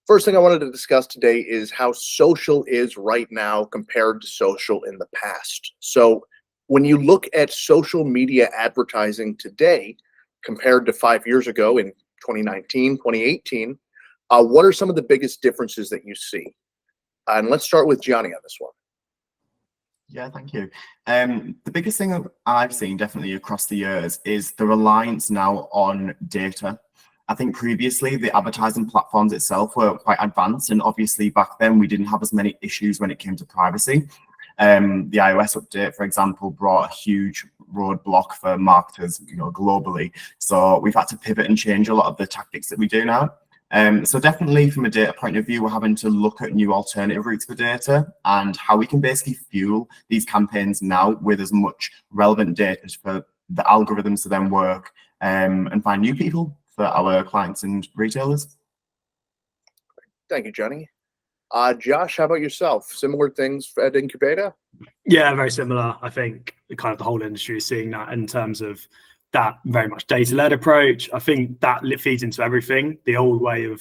First thing I wanted to discuss today is how social is right now compared to social in the past. So, when you look at social media advertising today compared to 5 years ago in 2019, 2018, what are some of the biggest differences that you see? And let's start with Johnny on this one. Yeah, thank you. The biggest thing that I've seen definitely across the years is the reliance now on data. I think previously the advertising platforms itself were quite advanced, and obviously back then we didn't have as many issues when it came to privacy. The iOS update, for example, brought a huge roadblock for marketers, globally. So we've had to pivot and change a lot of the tactics that we do now. So definitely from a data point of view, we're having to look at new alternative routes for data and how we can basically fuel these campaigns now with as much relevant data for the algorithms to then work and find new people for our clients and retailers. Thank you, Johnny. Josh, how about yourself? Similar things at Incubator? Yeah, very similar. I think kind of the whole industry is seeing that in terms of that very much data-led approach. I think that feeds into everything. The old way of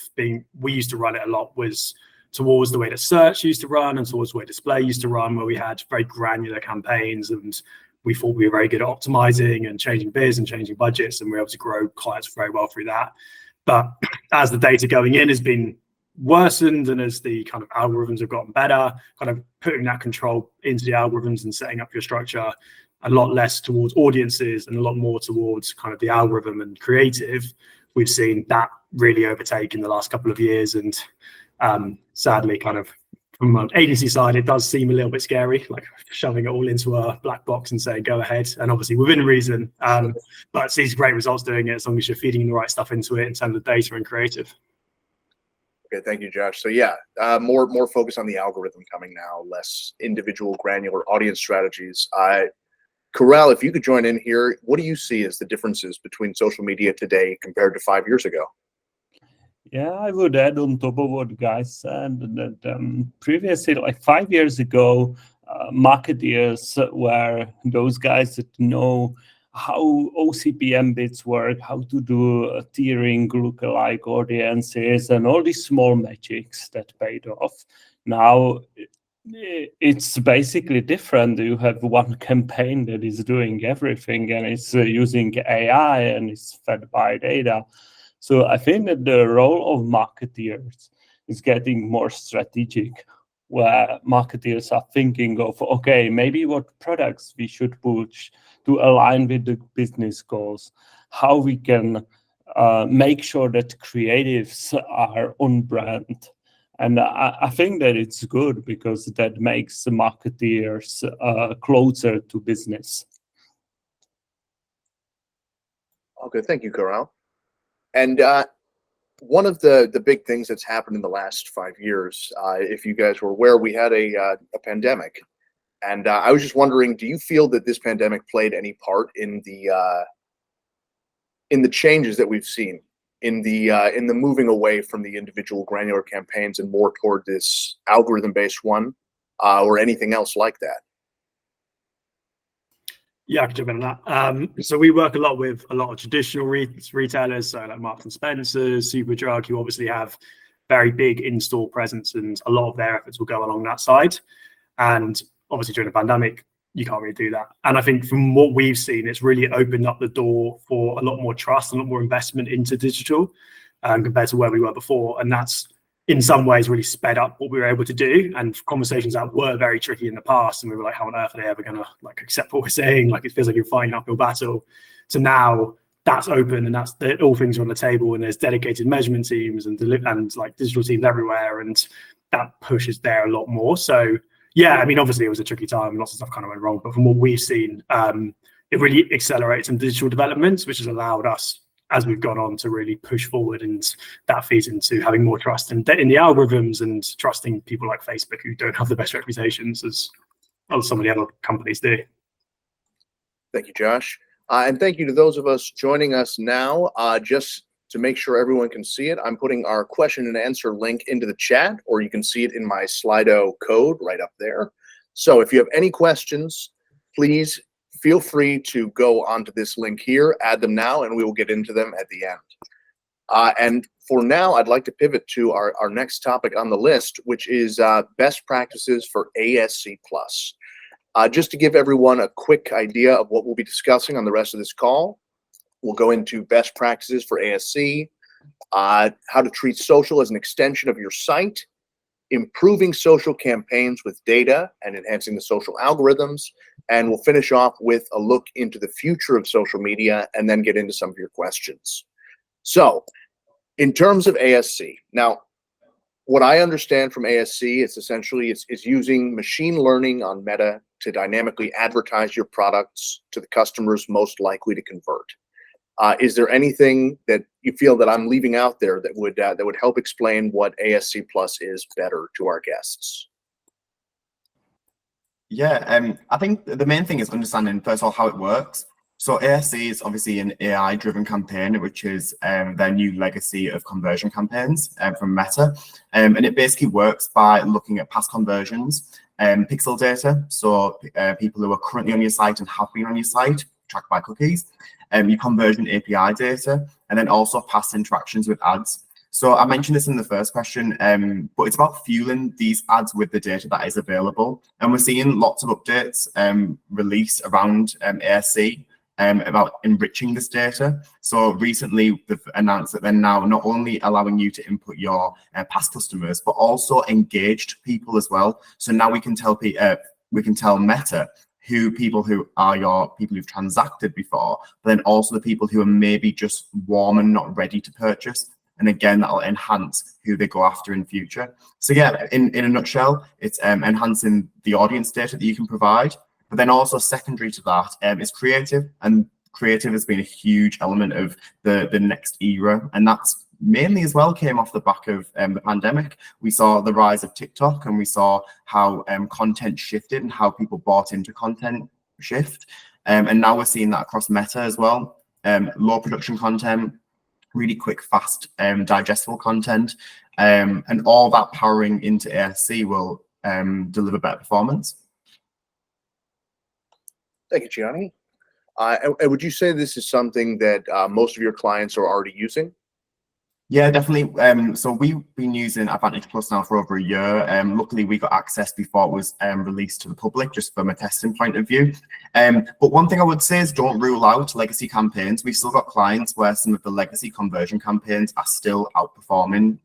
we used to run it a lot was towards the way that search used to run and towards the way display used to run, where we had very granular campaigns and we thought we were very good at optimizing and changing bids and changing budgets, and we were able to grow clients very well through that. But as the data going in has been worsened and as the kind of algorithms have gotten better, kind of putting that control into the algorithms and setting up your structure a lot less towards audiences and a lot more towards kind of the algorithm and creative, we've seen that really overtake in the last couple of years. And sadly, kind of from an agency side, it does seem a little bit scary, like shoving it all into a black box and saying, go ahead. And obviously within reason, but sees great results doing it as long as you're feeding the right stuff into it in terms of data and creative. Okay, thank you, Josh. So yeah, more focus on the algorithm coming now, less individual granular audience strategies. Corral, if you could join in here, what do you see as the differences between social media today compared to 5 years ago? Yeah, I would add on top of what guys said that previously, like 5 years ago, marketeers were those guys that know how OCPM bids work, how to do tiering, lookalike audiences, and all these small magics that paid off. Now, it's basically different. You have one campaign that is doing everything, and it's using AI and it's fed by data. So I think that the role of marketeers is getting more strategic, where marketeers are thinking of, okay, maybe what products we should push to align with the business goals, how we can make sure that creatives are on brand. And I think that it's good because that makes the marketeers closer to business. Okay, thank you, Corral. And one of the big things that's happened in the last 5 years, if you guys were aware, we had a pandemic. And I was just wondering, do you feel that this pandemic played any part in the changes that we've seen in the moving away from the individual granular campaigns and more toward this algorithm-based one, or anything else like that? Yeah, I can jump in on that. So we work a lot with a lot of traditional retailers, so like Marks and Spencer's, Superdrug, who obviously have very big in-store presence, and a lot of their efforts will go along that side. And obviously during the pandemic, you can't really do that. And I think from what we've seen, it's really opened up the door for a lot more trust and a lot more investment into digital compared to where we were before. And that's in some ways really sped up what we were able to do. And conversations that were very tricky in the past, and we were like, how on earth are they ever going to like accept what we're saying? Like, it feels like you're fighting an uphill battle. To now, that's open, and that's all things are on the table, and there's dedicated measurement teams and like digital teams everywhere, and that pushes there a lot more. So yeah, I mean, obviously it was a tricky time, lots of stuff kind of went wrong, but from what we've seen, it really accelerates some digital developments, which has allowed us, as we've gone on, to really push forward, and that feeds into having more trust in the algorithms and trusting people like Facebook, who don't have the best reputations as some of the other companies do. Thank you, Josh. And thank you to those of us joining us now. Just to make sure everyone can see it, I'm putting our question and answer link into the chat, or you can see it in my Slido code right up there. So if you have any questions, please feel free to go onto this link here, add them now, and we will get into them at the end. And for now, I'd like to pivot to our next topic on the list, which is best practices for ASC+. Just to give everyone a quick idea of what we'll be discussing on the rest of this call, we'll go into best practices for ASC, how to treat social as an extension of your site, improving social campaigns with data and enhancing the social algorithms, and we'll finish off with a look into the future of social media and then get into some of your questions. So, in terms of ASC, now, what I understand from ASC is essentially it's using machine learning on Meta to dynamically advertise your products to the customers most likely to convert. Is there anything that you feel that I'm leaving out there that would help explain what ASC Plus is better to our guests? Yeah, I think the main thing is understanding, first of all, how it works. So ASC is obviously an AI-driven campaign, which is their new legacy of conversion campaigns from Meta. And it basically works by looking at past conversions, pixel data, so people who are currently on your site and have been on your site, tracked by cookies, your conversion API data, and then also past interactions with ads. So I mentioned this in the first question, but it's about fueling these ads with the data that is available. And we're seeing lots of updates released around ASC about enriching this data. So recently they've announced that they're now not only allowing you to input your past customers, but also engaged people as well. So now we can tell Meta people who are your people who've transacted before, but then also the people who are maybe just warm and not ready to purchase. And again, that'll enhance who they go after in future. So yeah, in a nutshell, it's enhancing the audience data that you can provide. But then also secondary to that is creative. And creative has been a huge element of the next era. And that's mainly as well came off the back of the pandemic. We saw the rise of TikTok, and we saw how content shifted and how people bought into content shift. And now we're seeing that across Meta as well. Low production content, really quick, fast, digestible content, and all that powering into ASC will deliver better performance. Thank you, Gianni. And would you say this is something that most of your clients are already using? Yeah, definitely. So we've been using Advantage Plus now for over a year. Luckily, we got access before it was released to the public, just from a testing point of view. But one thing I would say is don't rule out legacy campaigns. We've still got clients where some of the legacy conversion campaigns are still outperforming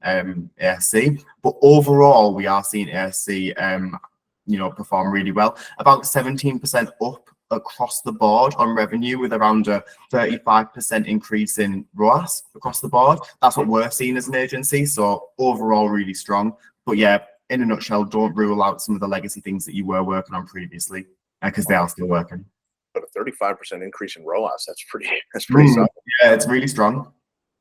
ASC. But overall, we are seeing ASC perform really well. About 17% up across the board on revenue, with around a 35% increase in ROAS across the board. That's what we're seeing as an agency. So overall, really strong. But yeah, in a nutshell, don't rule out some of the legacy things that you were working on previously, because they are still working. But a 35% increase in ROAS, that's pretty solid. Yeah, it's really strong.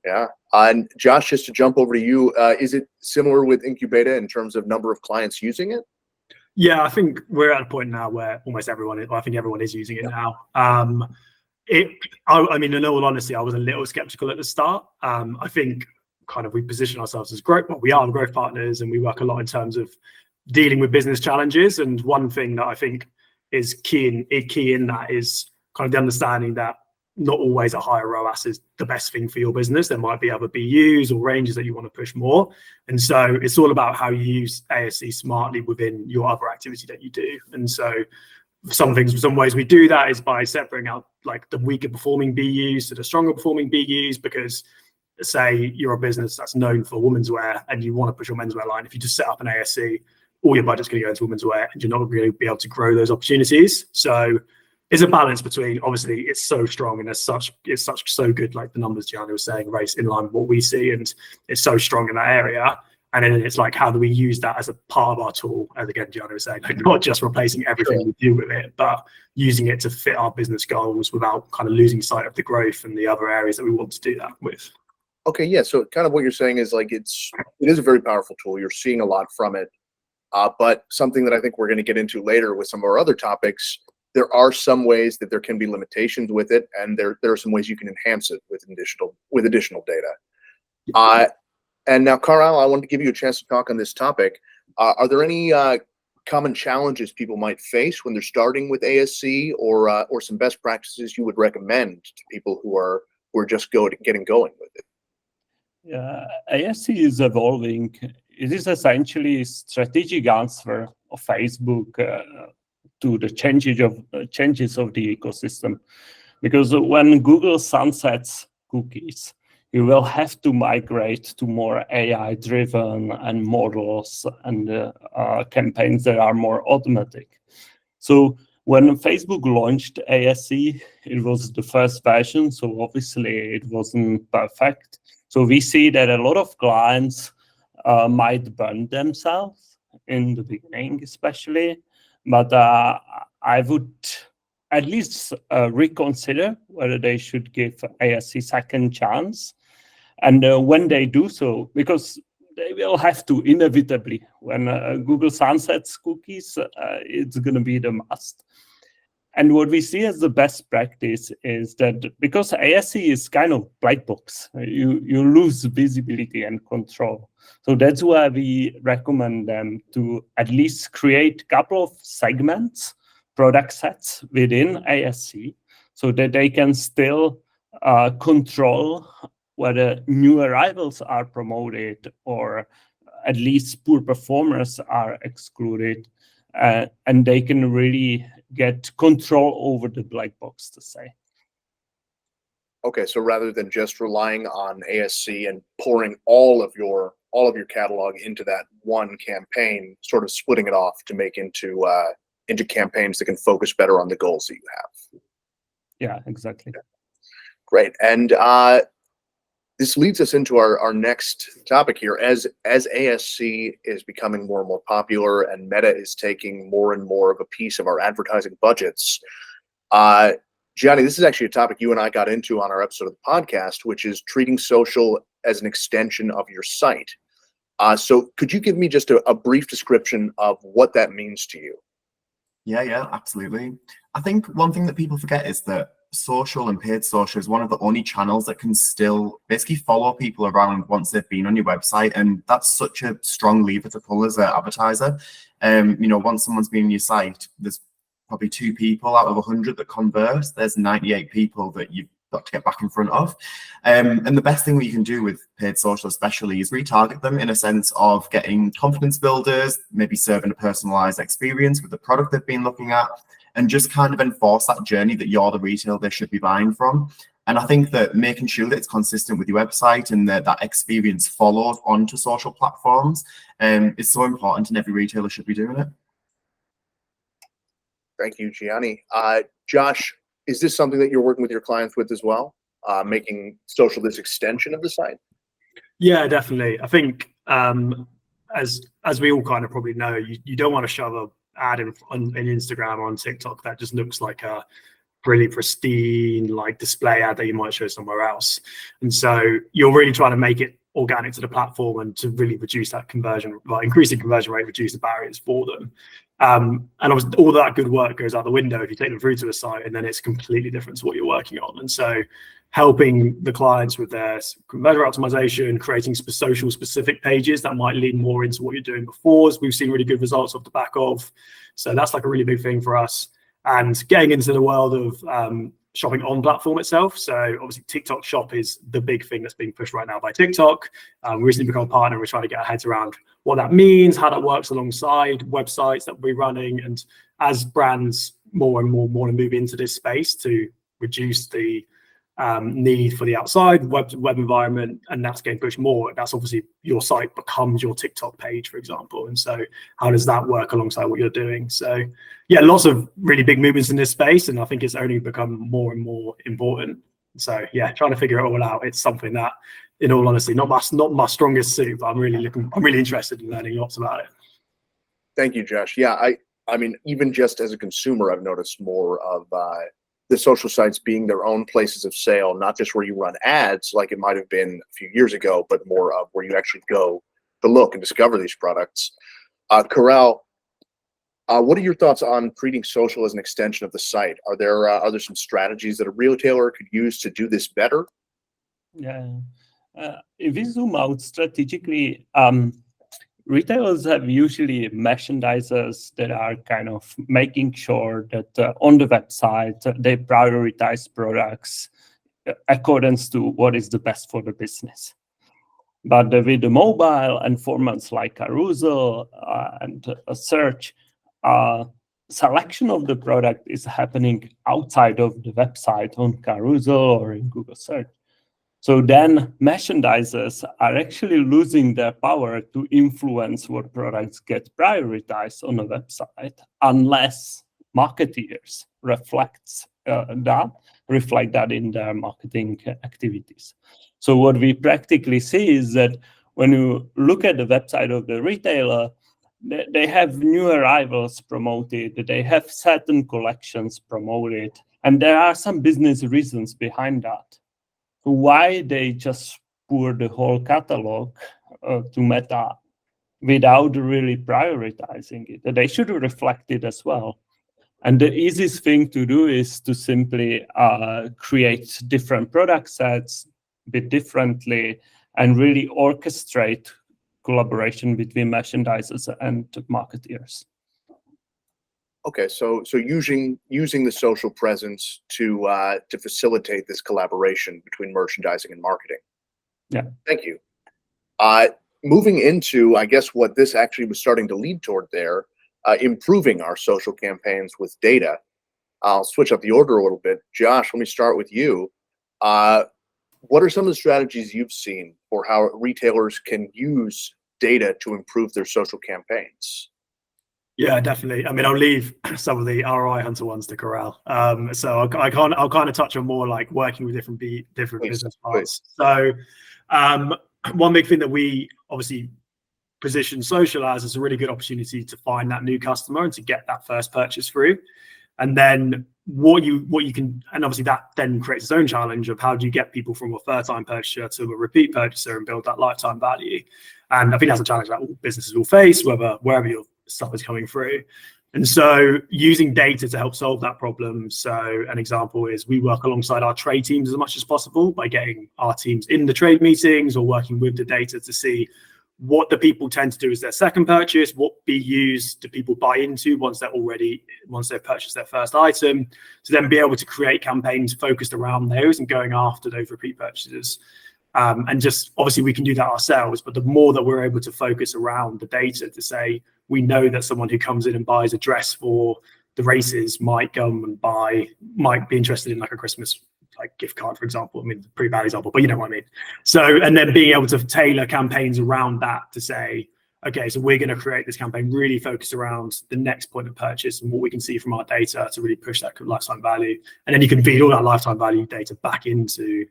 Yeah. And Josh, just to jump over to you, is it similar with Incubata in terms of number of clients using it? Yeah, I think we're at a point now where almost everyone is, I think everyone is using it now. I mean, in all honesty, I was a little skeptical at the start. I think kind of we position ourselves as growth, but we are growth partners, and we work a lot in terms of dealing with business challenges. And one thing that I think is key in that is kind of the understanding that not always a higher ROAS is the best thing for your business. There might be other BUs or ranges that you want to push more. And so it's all about how you use ASC smartly within your other activity that you do. And so some ways we do that is by separating out like the weaker performing BUs to the stronger performing BUs, because say you're a business that's known for women's wear and you want to push your menswear line. If you just set up an ASC, all your budget's going to go into women's wear, and you're not going to be able to grow those opportunities. So it's a balance between, obviously it's so strong and it's so good, like the numbers Gianni was saying, race in line with what we see, and it's so strong in that area. And then it's like, how do we use that as a part of our tool? As again, Gianni was saying, like not just replacing everything we do with it, but using it to fit our business goals without kind of losing sight of the growth and the other areas that we want to do that with. Okay, yeah. So kind of what you're saying is like it is a very powerful tool. You're seeing a lot from it, but something that I think we're going to get into later with some of our other topics. There are some ways that there can be limitations with it, and there are some ways you can enhance it with additional data. And now, Carl, I wanted to give you a chance to talk on this topic. Are there any common challenges people might face when they're starting with ASC, or some best practices you would recommend to people who are just getting going with it? Yeah, ASC is evolving. It is essentially a strategic answer of Facebook to the changes of the ecosystem. Because when Google sunsets cookies, you will have to migrate to more AI-driven and models and campaigns that are more automatic. So when Facebook launched ASC, it was the first version, so obviously it wasn't perfect. So we see that a lot of clients might burn themselves in the beginning, especially, but I would at least reconsider whether they should give ASC second chance. And when they do so, because they will have to inevitably, when Google sunsets cookies, it's going to be the must. And what we see as the best practice is that because ASC is kind of black box, you lose visibility and control. So that's why we recommend them to at least create a couple of segments, product sets within ASC, so that they can still control whether new arrivals are promoted or at least poor performers are excluded, and they can really get control over the black box, to say. Okay, so rather than just relying on ASC and pouring all of your catalog into that one campaign, sort of splitting it off to make into campaigns that can focus better on the goals that you have. Yeah, exactly. Great. And this leads us into our next topic here. As ASC is becoming more and more popular and Meta is taking more and more of a piece of our advertising budgets, Gianni, this is actually a topic you and I got into on our episode of the podcast, which is treating social as an extension of your site. So could you give me just a brief description of what that means to you? Yeah, absolutely. I think one thing that people forget is that social and paid social is one of the only channels that can still basically follow people around once they've been on your website, and that's such a strong lever to pull as an advertiser. Once someone's been on your site, there's probably 2 people out of 100 that convert. There's 98 people that you've got to get back in front of. And the best thing that you can do with paid social especially is retarget them in a sense of getting confidence builders, maybe serving a personalized experience with the product they've been looking at, and just kind of enforce that journey that you're the retailer they should be buying from. And I think that making sure that it's consistent with your website and that experience follows onto social platforms is so important, and every retailer should be doing it. Thank you, Gianni. Josh, is this something that you're working with your clients with as well, making social this extension of the site? Yeah, definitely. I think as we all kind of probably know, you don't want to shove a ad in Instagram or on TikTok that just looks like a really pristine like display ad that you might show somewhere else. And so you're really trying to make it organic to the platform and to really reduce that conversion, like increasing conversion rate, reduce the barriers for them. And obviously all that good work goes out the window if you take them through to a site, and then it's completely different to what you're working on. And so helping the clients with their conversion optimization, creating social specific pages that might lean more into what you're doing before, as we've seen really good results off the back of. So that's like a really big thing for us. And getting into the world of shopping on platform itself. So obviously TikTok Shop is the big thing that's being pushed right now by TikTok. We recently become a partner. We're trying to get our heads around what that means, how that works alongside websites that we're running. And as brands more and more want to move into this space to reduce the need for the outside web environment, and that's getting pushed more, that's obviously your site becomes your TikTok page, for example. And so how does that work alongside what you're doing? So yeah, lots of really big movements in this space, and I think it's only become more and more important. So yeah, trying to figure it all out. It's something that, in all honesty, not my strongest suit, but I'm really interested in learning lots about it. Thank you, Josh. Yeah, I mean, even just as a consumer, I've noticed more of the social sites being their own places of sale, not just where you run ads like it might have been a few years ago, but more of where you actually go to look and discover these products. Corral, what are your thoughts on treating social as an extension of the site? Are there some strategies that a retailer could use to do this better? Yeah. If we zoom out strategically, retailers have usually merchandisers that are kind of making sure that on the website they prioritize products according to what is the best for the business. But with the mobile and formats like carousel and a search, selection of the product is happening outside of the website on carousel or in Google search. So then merchandisers are actually losing their power to influence what products get prioritized on a website unless marketeers reflect that in their marketing activities. So what we practically see is that when you look at the website of the retailer, they have new arrivals promoted, they have certain collections promoted, and there are some business reasons behind that. Why they just pour the whole catalog to Meta without really prioritizing it? They should reflect it as well. And the easiest thing to do is to simply create different product sets a bit differently and really orchestrate collaboration between merchandisers and marketeers. Okay, so using the social presence to facilitate this collaboration between merchandising and marketing. Yeah. Thank you. Moving into, I guess, what this actually was starting to lead toward there, improving our social campaigns with data. I'll switch up the order a little bit. Josh, let me start with you. What are some of the strategies you've seen for how retailers can use data to improve their social campaigns? Yeah, definitely. I mean, I'll leave some of the ROI hunter ones to Corral. So I'll kind of touch on more like working with different business parts. So one big thing that we obviously position social as is a really good opportunity to find that new customer and to get that first purchase through. And then what you can, and obviously that then creates its own challenge of how do you get people from a first-time purchaser to a repeat purchaser and build that lifetime value. And I think that's a challenge that all businesses will face, wherever your stuff is coming through. And so using data to help solve that problem. So an example is we work alongside our trade teams as much as possible by getting our teams in the trade meetings or working with the data to see what the people tend to do as their second purchase, what BUs do people buy into once they've purchased their first item, to then be able to create campaigns focused around those and going after those repeat purchases. And just obviously we can do that ourselves, but the more that we're able to focus around the data to say, we know that someone who comes in and buys a dress for the races might be interested in like a Christmas like gift card, for example. I mean, pretty bad example, but you know what I mean. So, and then being able to tailor campaigns around that to say, okay, so we're going to create this campaign really focused around the next point of purchase and what we can see from our data to really push that lifetime value. And then you can feed all that lifetime value data back into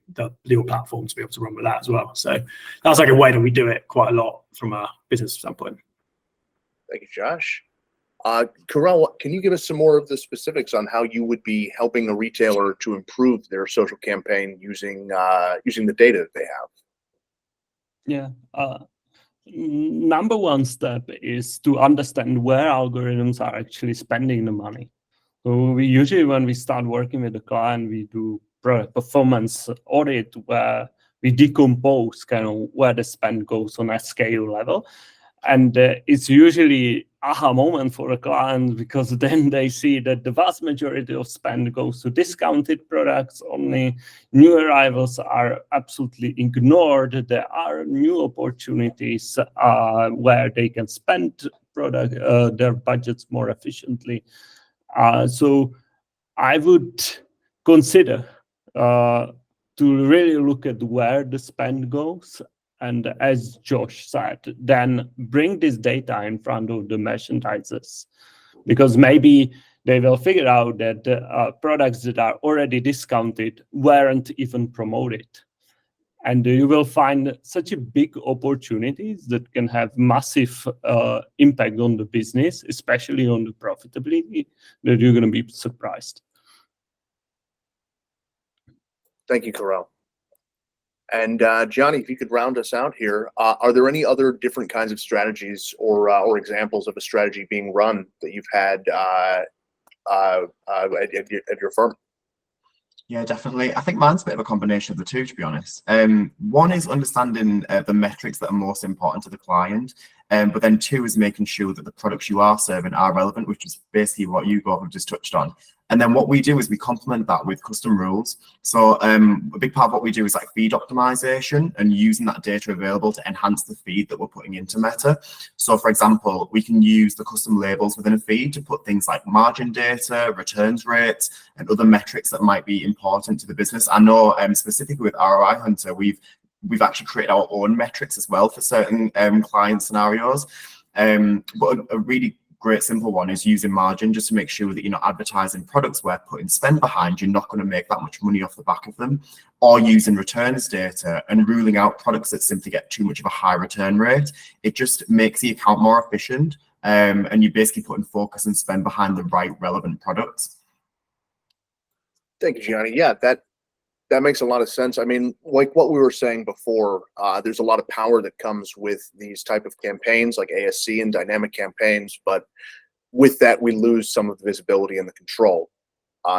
your platform to be able to run with that as well. So that's like a way that we do it quite a lot from a business standpoint. Thank you, Josh. Corral, can you give us some more of the specifics on how you would be helping a retailer to improve their social campaign using the data that they have? Yeah. Number one step is to understand where algorithms are actually spending the money. So we usually, when we start working with a client, we do performance audit where we decompose kind of where the spend goes on a scale level. And it's usually aha moment for a client because then they see that the vast majority of spend goes to discounted products. Only new arrivals are absolutely ignored. There are new opportunities where they can spend their budgets more efficiently. So I would consider to really look at where the spend goes. And as Josh said, then bring this data in front of the merchandisers, because maybe they will figure out that products that are already discounted weren't even promoted. And you will find such a big opportunities that can have massive impact on the business, especially on the profitability, that you're going to be surprised. Thank you, Corral. And Johnny, if you could round us out here, are there any other different kinds of strategies or examples of a strategy being run that you've had at your firm? Yeah, definitely. I think mine's a bit of a combination of the two, to be honest. One is understanding the metrics that are most important to the client. But then two is making sure that the products you are serving are relevant, which is basically what you both have just touched on. And then what we do is we complement that with custom rules. So a big part of what we do is like feed optimization and using that data available to enhance the feed that we're putting into Meta. So for example, we can use the custom labels within a feed to put things like margin data, returns rates, and other metrics that might be important to the business. I know specifically with ROI Hunter, we've actually created our own metrics as well for certain client scenarios. But a really great simple one is using margin, just to make sure that you're not advertising products where putting spend behind, you're not going to make that much money off the back of them, or using returns data and ruling out products that simply get too much of a high return rate. It just makes the account more efficient, and you're basically putting focus and spend behind the right relevant products. Thank you, Gianni. Yeah, that makes a lot of sense. I mean, like what we were saying before, there's a lot of power that comes with these type of campaigns like ASC and dynamic campaigns, but with that, we lose some of the visibility and the control.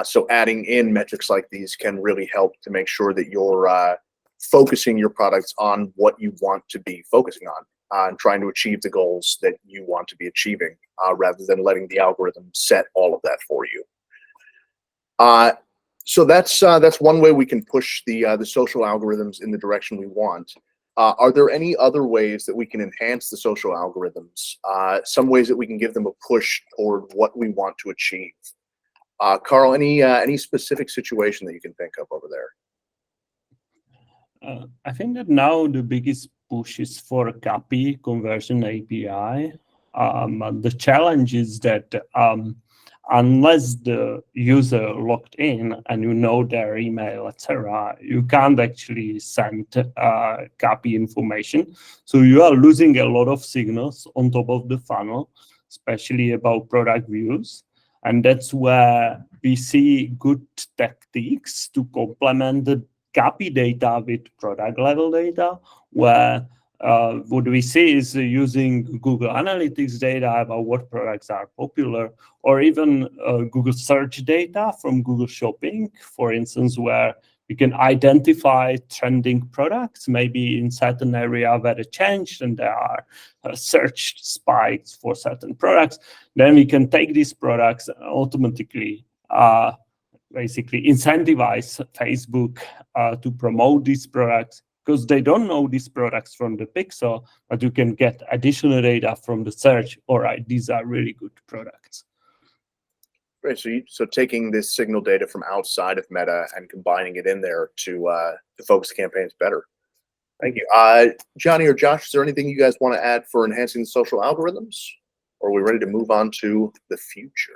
So adding in metrics like these can really help to make sure that you're focusing your products on what you want to be focusing on, and trying to achieve the goals that you want to be achieving, rather than letting the algorithm set all of that for you. So that's one way we can push the social algorithms in the direction we want. Are there any other ways that we can enhance the social algorithms? Some ways that we can give them a push toward what we want to achieve? Carl, any specific situation that you can think of over there? I think that now the biggest push is for a copy conversion API. The challenge is that unless the user logged in and you know their email, etc., you can't actually send copy information. So you are losing a lot of signals on top of the funnel, especially about product views. And that's where we see good tactics to complement the copy data with product level data, where what we see is using Google Analytics data about what products are popular, or even Google search data from Google Shopping, for instance, where you can identify trending products, maybe in certain area where they changed and there are search spikes for certain products. Then we can take these products and automatically basically incentivize Facebook to promote these products, because they don't know these products from the pixel, but you can get additional data from the search. All right, these are really good products. Great. So taking this signal data from outside of Meta and combining it in there to focus campaigns better. Thank you. Johnny or Josh, is there anything you guys want to add for enhancing the social algorithms? Or are we ready to move on to the future?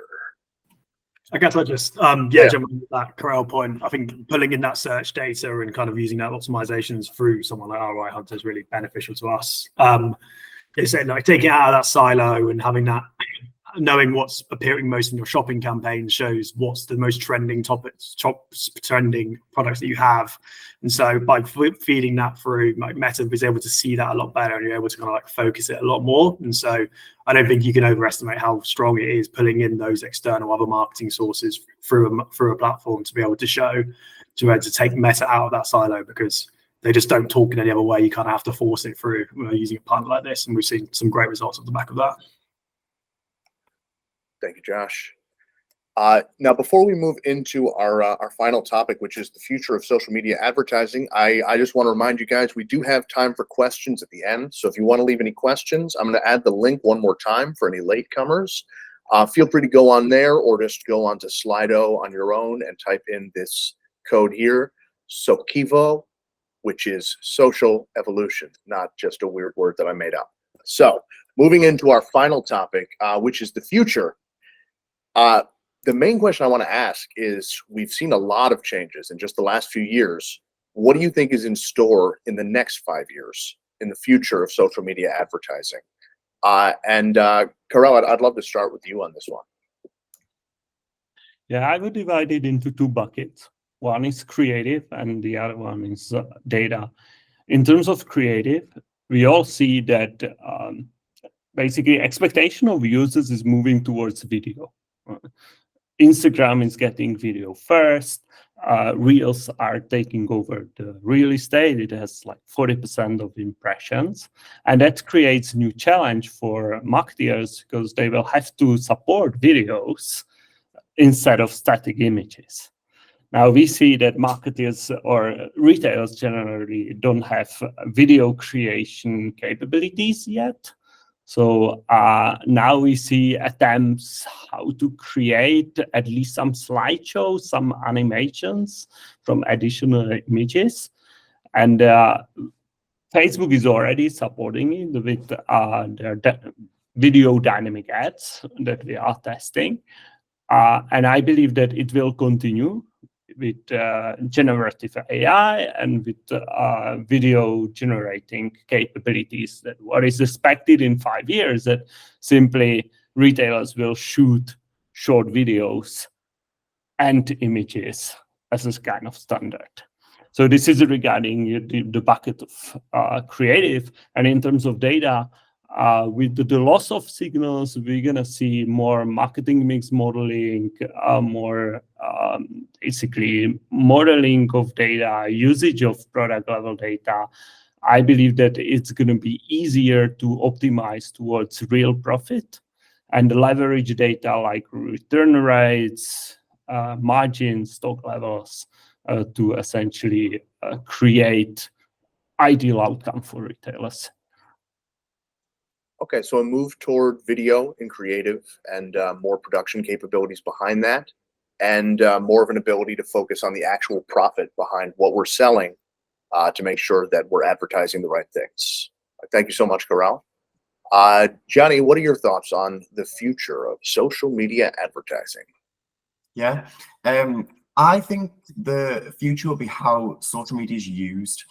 I guess I just jump on that Corel point. I think pulling in that search data and kind of using that optimizations through someone like ROI Hunter is really beneficial to us. It's like taking it out of that silo and having that, knowing what's appearing most in your shopping campaign shows what's the most trending topics, trending products that you have. And so by feeding that through, like Meta is able to see that a lot better, and you're able to kind of like focus it a lot more. And so I don't think you can overestimate how strong it is pulling in those external other marketing sources through a platform to be able to take Meta out of that silo, because they just don't talk in any other way. You kind of have to force it through using a partner like this, and we've seen some great results off the back of that. Thank you, Josh. Now, before we move into our final topic, which is the future of social media advertising, I just want to remind you guys, we do have time for questions at the end. So if you want to leave any questions, I'm going to add the link one more time for any latecomers. Feel free to go on there, or just go onto Slido on your own and type in this code here, SOCEVO, which is social evolution, not just a weird word that I made up. So moving into our final topic, which is the future. The main question I want to ask is, we've seen a lot of changes in just the last few years. What do you think is in store in the next 5 years in the future of social media advertising? Karel, I'd love to start with you on this one. Yeah, I would divide it into two buckets. One is creative and the other one is data. In terms of creative, we all see that basically expectation of users is moving towards video. Instagram is getting video first. Reels are taking over the real estate. It has like 40% of impressions. And that creates a new challenge for marketers because they will have to support videos instead of static images. Now we see that marketers or retailers generally don't have video creation capabilities yet. So now we see attempts how to create at least some slideshows, some animations from additional images. And Facebook is already supporting it with their video dynamic ads that we are testing. And I believe that it will continue with generative AI and with video generating capabilities. That what is expected in 5 years that simply retailers will shoot short videos and images as a kind of standard. So this is regarding the bucket of creative. And in terms of data, with the loss of signals, we're going to see more marketing mix modeling, more basically modeling of data, usage of product level data. I believe that it's going to be easier to optimize towards real profit and leverage data like return rates, margins, stock levels to essentially create ideal outcome for retailers. Okay, so a move toward video and creative and more production capabilities behind that, and more of an ability to focus on the actual profit behind what we're selling to make sure that we're advertising the right things. Thank you so much, Karel. Johnny, what are your thoughts on the future of social media advertising? Yeah, I think the future will be how social media is used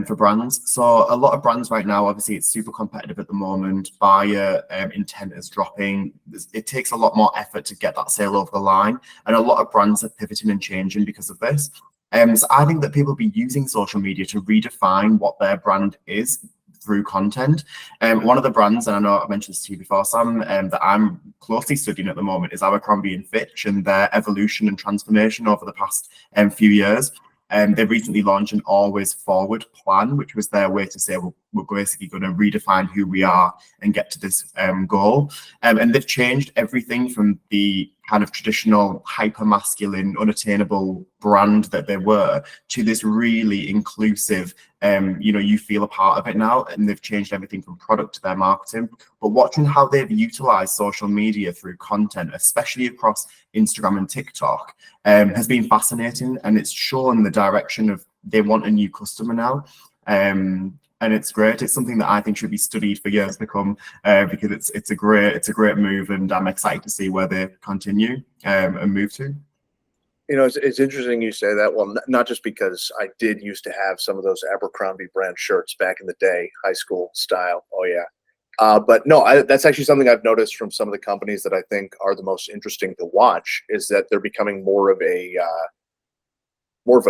for brands. So a lot of brands right now, obviously it's super competitive at the moment. Buyer intent is dropping. It takes a lot more effort to get that sale over the line. And a lot of brands are pivoting and changing because of this. So I think that people will be using social media to redefine what their brand is through content. One of the brands, and I know I mentioned this to you before, Sam, that I'm closely studying at the moment is Abercrombie & Fitch and their evolution and transformation over the past few years. They've recently launched an always forward plan, which was their way to say, well, we're basically going to redefine who we are and get to this goal. And they've changed everything from the kind of traditional hyper-masculine, unattainable brand that they were to this really inclusive, you feel a part of it now. And they've changed everything from product to their marketing. But watching how they've utilized social media through content, especially across Instagram and TikTok, has been fascinating. And it's shown the direction of they want a new customer now. And it's great. It's something that I think should be studied for years to come because it's a great move, and I'm excited to see where they continue and move to. You know, it's interesting you say that. Well, not just because I did used to have some of those Abercrombie brand shirts back in the day, high school style. Oh yeah. But no, that's actually something I've noticed from some of the companies that I think are the most interesting to watch is that they're becoming more of a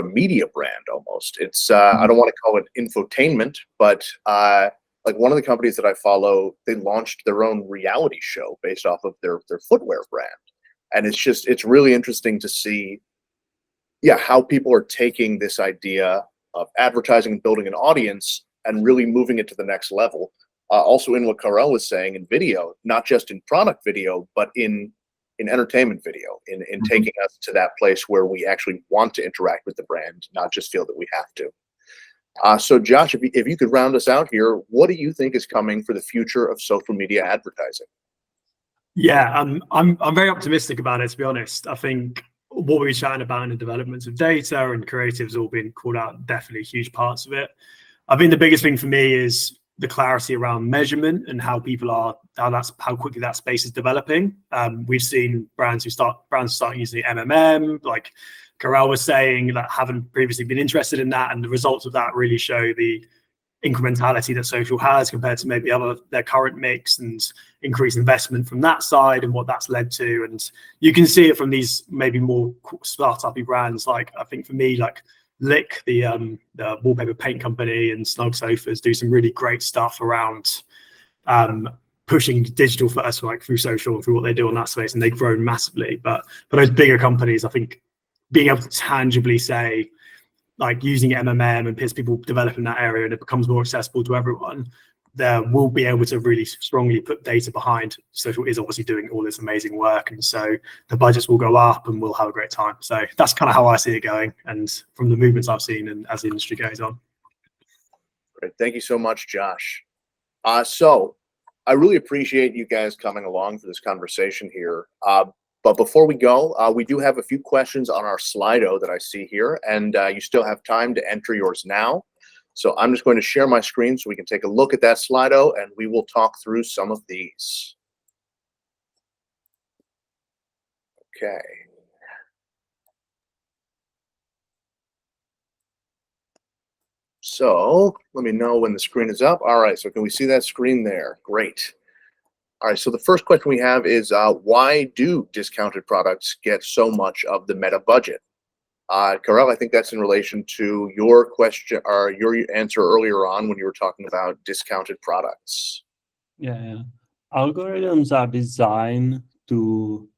media brand almost. It's I don't want to call it infotainment, but like one of the companies that I follow, they launched their own reality show based off of their footwear brand. And it's really interesting to see, how people are taking this idea of advertising and building an audience and really moving it to the next level. Also in what Karel was saying in video, not just in product video, but in entertainment video, in taking us to that place where we actually want to interact with the brand, not just feel that we have to. So Josh, if you could round us out here, what do you think is coming for the future of social media advertising? Yeah, I'm very optimistic about it, to be honest. I think what we were chatting about in the developments of data and creatives all been called out, definitely huge parts of it. I think the biggest thing for me is the clarity around measurement and how quickly that space is developing. We've seen brands starting using MMM, like Karel was saying, that haven't previously been interested in that, and the results of that really show the incrementality that social has compared to maybe their current mix, and increased investment from that side and what that's led to. And you can see it from these maybe more startup-y brands. Like I think for me, like Lick, the wallpaper paint company, and Snug Sofas do some really great stuff around pushing digital first, like through social and through what they do on that space, and they've grown massively. But for those bigger companies, I think being able to tangibly say, like using MMM and people develop in that area and it becomes more accessible to everyone, there will be able to really strongly put data behind. Social is obviously doing all this amazing work, and so the budgets will go up and we'll have a great time. So that's kind of how I see it going, and from the movements I've seen and as the industry goes on. Great. Thank you so much, Josh. So I really appreciate you guys coming along for this conversation here. But before we go, we do have a few questions on our Slido that I see here, and you still have time to enter yours now. So I'm just going to share my screen so we can take a look at that Slido, and we will talk through some of these. Okay. So let me know when the screen is up. All right, so can we see that screen there? Great. All right, so the first question we have is why do discounted products get so much of the meta budget? Karel, I think that's in relation to your question or your answer earlier on when you were talking about discounted products. Yeah. Algorithms are designed to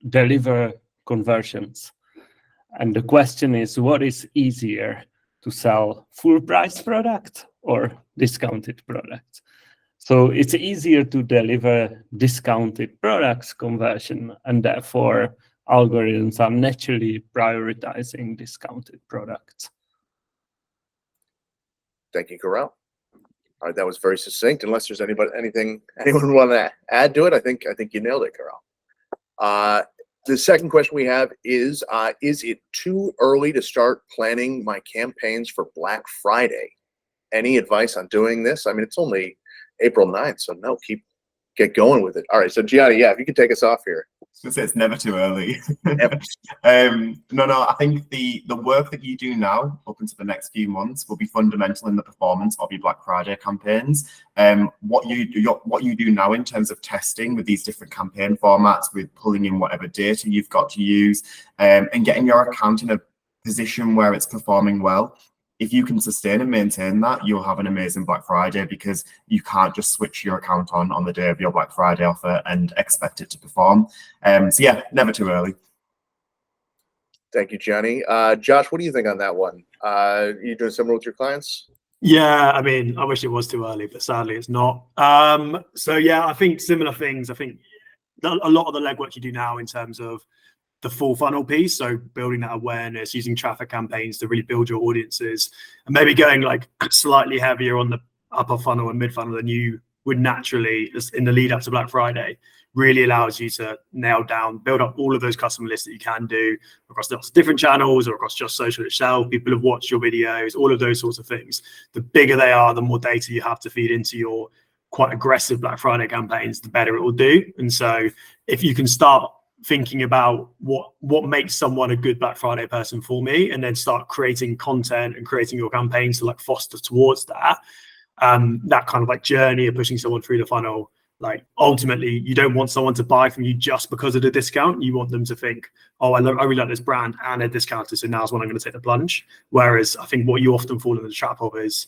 deliver conversions. And the question is, what is easier to sell, full price product or discounted product? So it's easier to deliver discounted products conversion, and therefore algorithms are naturally prioritizing discounted products. Thank you, Karel. All right, that was very succinct. Unless there's anyone want to add to it, I think you nailed it, Karel. The second question we have is it too early to start planning my campaigns for Black Friday? Any advice on doing this? I mean, it's only April 9th, so no, get going with it. All right, so Gianni, yeah, if you could take us off here. I was gonna say it's never too early. Never. No, I think the work that you do now up into the next few months will be fundamental in the performance of your Black Friday campaigns. What you do now in terms of testing with these different campaign formats, with pulling in whatever data you've got to use, and getting your account in a position where it's performing well. If you can sustain and maintain that, you'll have an amazing Black Friday, because you can't just switch your account on the day of your Black Friday offer and expect it to perform. So yeah, never too early. Thank you, Johnny. Josh, what do you think on that one? You doing similar with your clients? Yeah, I mean, I wish it was too early, but sadly it's not. So yeah, I think similar things. I think a lot of the legwork you do now in terms of the full funnel piece, so building that awareness, using traffic campaigns to really build your audiences, and maybe going like slightly heavier on the upper funnel and mid funnel than you would naturally in the lead up to Black Friday, really allows you to nail down, build up all of those customer lists that you can do across lots of different channels or across just social itself. People have watched your videos, all of those sorts of things. The bigger they are, the more data you have to feed into your quite aggressive Black Friday campaigns, the better it will do. And so if you can start thinking about what makes someone a good Black Friday person for me, and then start creating content and creating your campaigns to like foster towards that, that kind of like journey of pushing someone through the funnel. Like ultimately, you don't want someone to buy from you just because of the discount. You want them to think, oh, I really like this brand and they're discounted, so now's when I'm going to take the plunge. Whereas I think what you often fall in the trap of is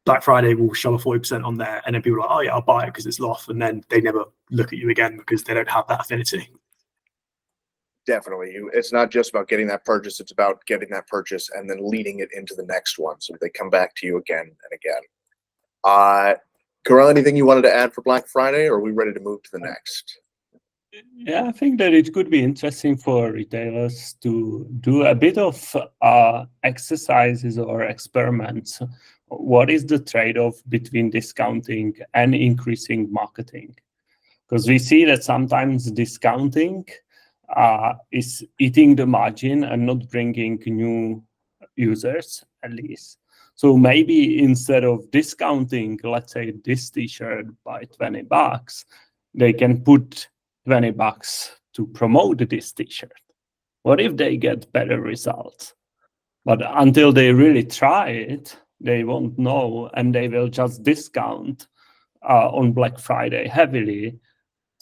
Black Friday will show a 40% on there, and then people are like, oh yeah, I'll buy it because it's off, and then they never look at you again because they don't have that affinity. Definitely. It's not just about getting that purchase. It's about getting that purchase and then leading it into the next one, so they come back to you again and again. Karel, anything you wanted to add for Black Friday, or are we ready to move to the next? Yeah, I think that it could be interesting for retailers to do a bit of exercises or experiments. What is the trade-off between discounting and increasing marketing? Because we see that sometimes discounting is eating the margin and not bringing new users, at least. So maybe instead of discounting, let's say this t-shirt by $20, they can put $20 to promote this t-shirt. What if they get better results? But until they really try it, they won't know, and they will just discount on Black Friday heavily,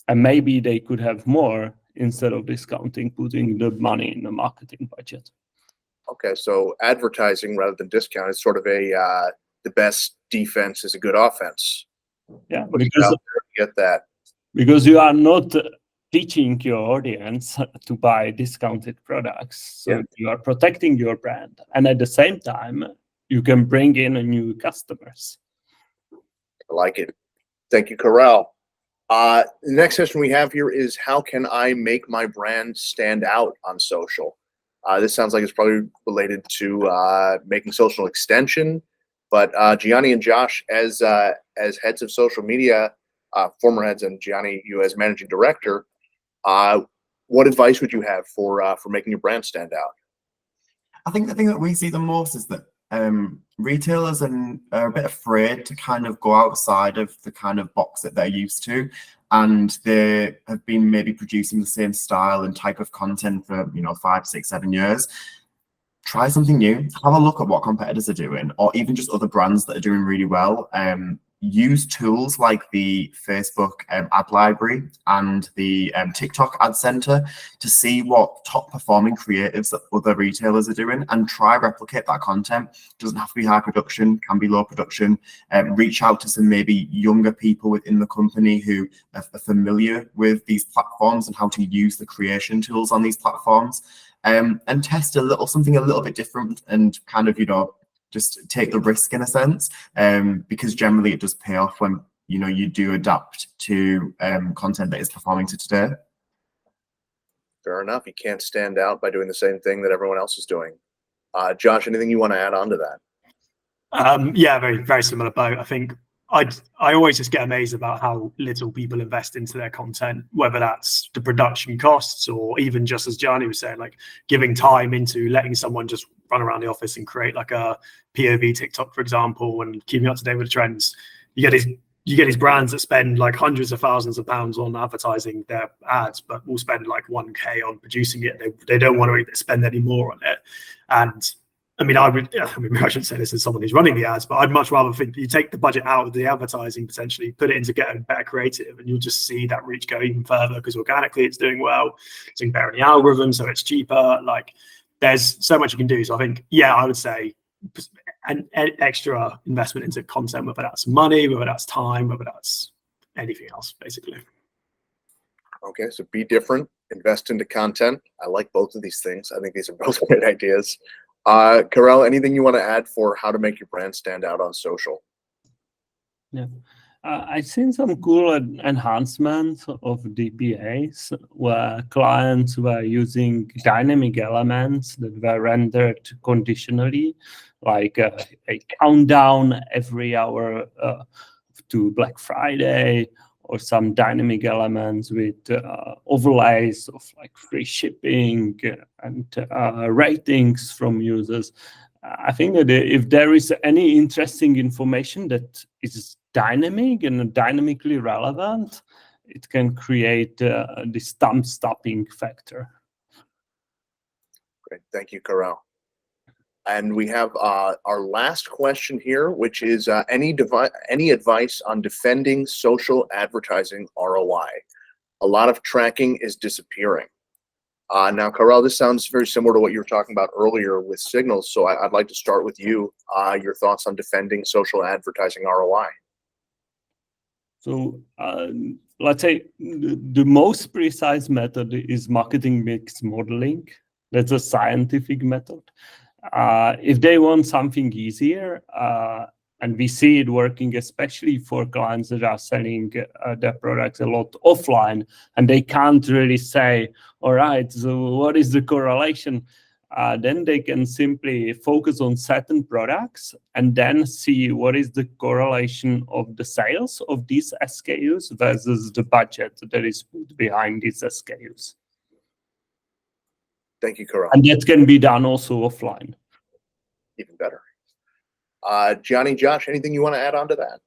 and maybe they could have more instead of discounting, putting the money in the marketing budget. Okay, so advertising rather than discount is sort of the best defense is a good offense. Yeah, because out there to get that. Because you are not teaching your audience to buy discounted products. So Yeah. you are protecting your brand. And at the same time, you can bring in new customers. I like it. Thank you, Corral. The next session we have here is how can I make my brand stand out on social? This sounds like it's probably related to making social extension, but Gianni and Josh, as heads of social media, former heads, and Gianni, you as managing director, what advice would you have for making your brand stand out? I think the thing that we see the most is that retailers are a bit afraid to kind of go outside of the kind of box that they're used to, and they have been maybe producing the same style and type of content for 5, 6, 7 years. Try something new. Have a look at what competitors are doing, or even just other brands that are doing really well. Use tools like the Facebook ad library and the TikTok ad center to see what top performing creatives that other retailers are doing, and try replicate that content. It doesn't have to be high production, can be low production. Reach out to some maybe younger people within the company who are familiar with these platforms and how to use the creation tools on these platforms, and test something a little bit different, and kind of just take the risk in a sense, because generally it does pay off when you do adapt to content that is performing to today. Fair enough. You can't stand out by doing the same thing that everyone else is doing. Josh, anything you want to add on to that? Yeah, very, very similar boat. I think I always just get amazed about how little people invest into their content, whether that's the production costs or even just, as Gianni was saying, like giving time into letting someone just run around the office and create like a POV TikTok, for example, and keeping up to date with the trends. You get these brands that spend like hundreds of thousands of pounds on advertising their ads, but will spend like 1K on producing it. They don't want to spend any more on it. And I mean, I shouldn't say this as someone who's running the ads, but I'd much rather think you take the budget out of the advertising, potentially put it into getting better creative, and you'll just see that reach go even further, because organically it's doing well, it's doing better in the algorithm, so it's cheaper. Like, there's so much you can do. So I think, yeah, I would say an extra investment into content, whether that's money, whether that's time, whether that's anything else, basically. Okay, so be different, invest into content. I like both of these things. I think these are both great ideas. Karel, anything you want to add for how to make your brand stand out on social? Yeah, I've seen some cool enhancements of DPAs where clients were using dynamic elements that were rendered conditionally, like a countdown every hour to Black Friday, or some dynamic elements with overlays of like free shipping and ratings from users. I think that if there is any interesting information that is dynamic and dynamically relevant, it can create this thumb-stopping factor. Great, thank you, Karel. And we have our last question here, which is any advice on defending social advertising ROI? A lot of tracking is disappearing. Now, Karel, this sounds very similar to what you were talking about earlier with signals. So I'd like to start with you. Your thoughts on defending social advertising ROI? So let's say the most precise method is marketing mix modeling. That's a scientific method. If they want something easier, and we see it working, especially for clients that are selling their products a lot offline, and they can't really say, all right, so what is the correlation? Then they can simply focus on certain products and then see what is the correlation of the sales of these SKUs versus the budget that is put behind these SKUs. Thank you, Karel. And that can be done also offline. Even better. Gianni, Josh, anything you want to add on to that?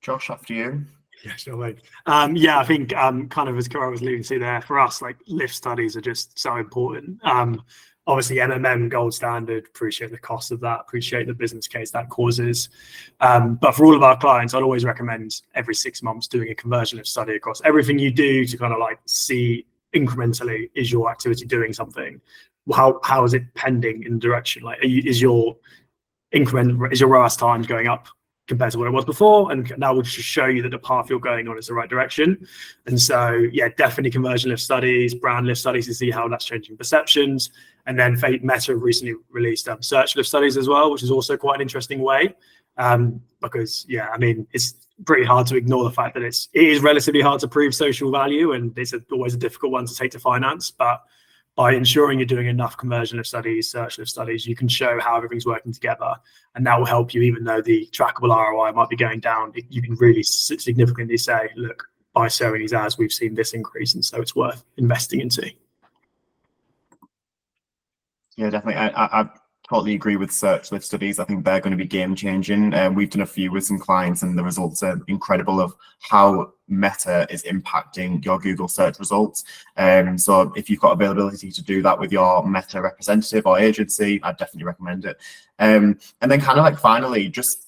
Josh, after you. Yeah, sure, mate. Yeah, I think kind of as Karel was alluding to there, for us, like lift studies are just so important. Obviously, MMM gold standard, appreciate the cost of that, appreciate the business case that causes. But for all of our clients, I'd always recommend every 6 months doing a conversion lift study across everything you do to kind of like see incrementally, is your activity doing something? How is it pending in the direction? Like, is your ROAS times going up compared to what it was before, and that will just show you that the path you're going on is the right direction. And so, yeah, definitely conversion lift studies, brand lift studies to see how that's changing perceptions. And then Meta have recently released search lift studies as well, which is also quite an interesting way. Because, yeah, I mean, it's pretty hard to ignore the fact that it is relatively hard to prove social value, and it's always a difficult one to take to finance. But by ensuring you're doing enough conversion lift studies, search lift studies, you can show how everything's working together, and that will help you. Even though the trackable ROI might be going down, you can really significantly say, look, by showing these ads, we've seen this increase, and so it's worth investing into. Yeah, definitely. I totally agree with search lift studies. I think they're going to be game changing. We've done a few with some clients, and the results are incredible of how Meta is impacting your Google search results. So if you've got availability to do that with your Meta representative or agency, I'd definitely recommend it. And then kind of like finally, just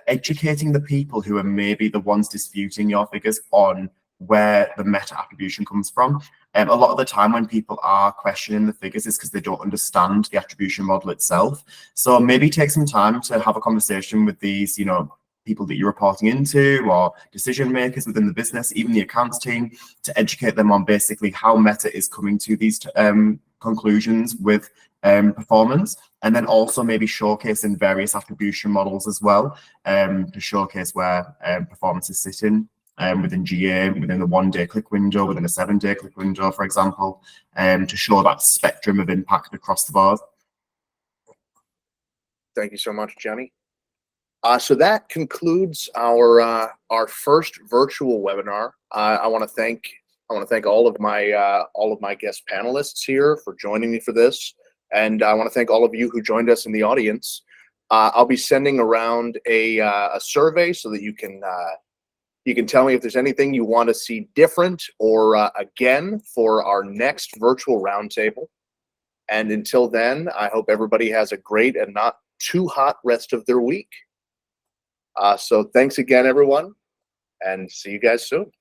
educating the people who are maybe the ones disputing your figures on where the meta attribution comes from. A lot of the time when people are questioning the figures is because they don't understand the attribution model itself. So maybe take some time to have a conversation with these, people that you're reporting into, or decision makers within the business, even the accounts team, to educate them on basically how Meta is coming to these conclusions with performance, and then also maybe showcasing various attribution models as well, to showcase where performance is sitting. Within GA, within the 1-day click window, within a 7-day click window, for example, to show that spectrum of impact across the board. Thank you so much, Johnny. So that concludes our first virtual webinar. I want to thank all of my guest panelists here for joining me for this, and I want to thank all of you who joined us in the audience. I'll be sending around a survey so that you can tell me if there's anything you want to see different or again for our next virtual roundtable. And until then, I hope everybody has a great and not too hot rest of their week. So thanks again, everyone, and see you guys soon.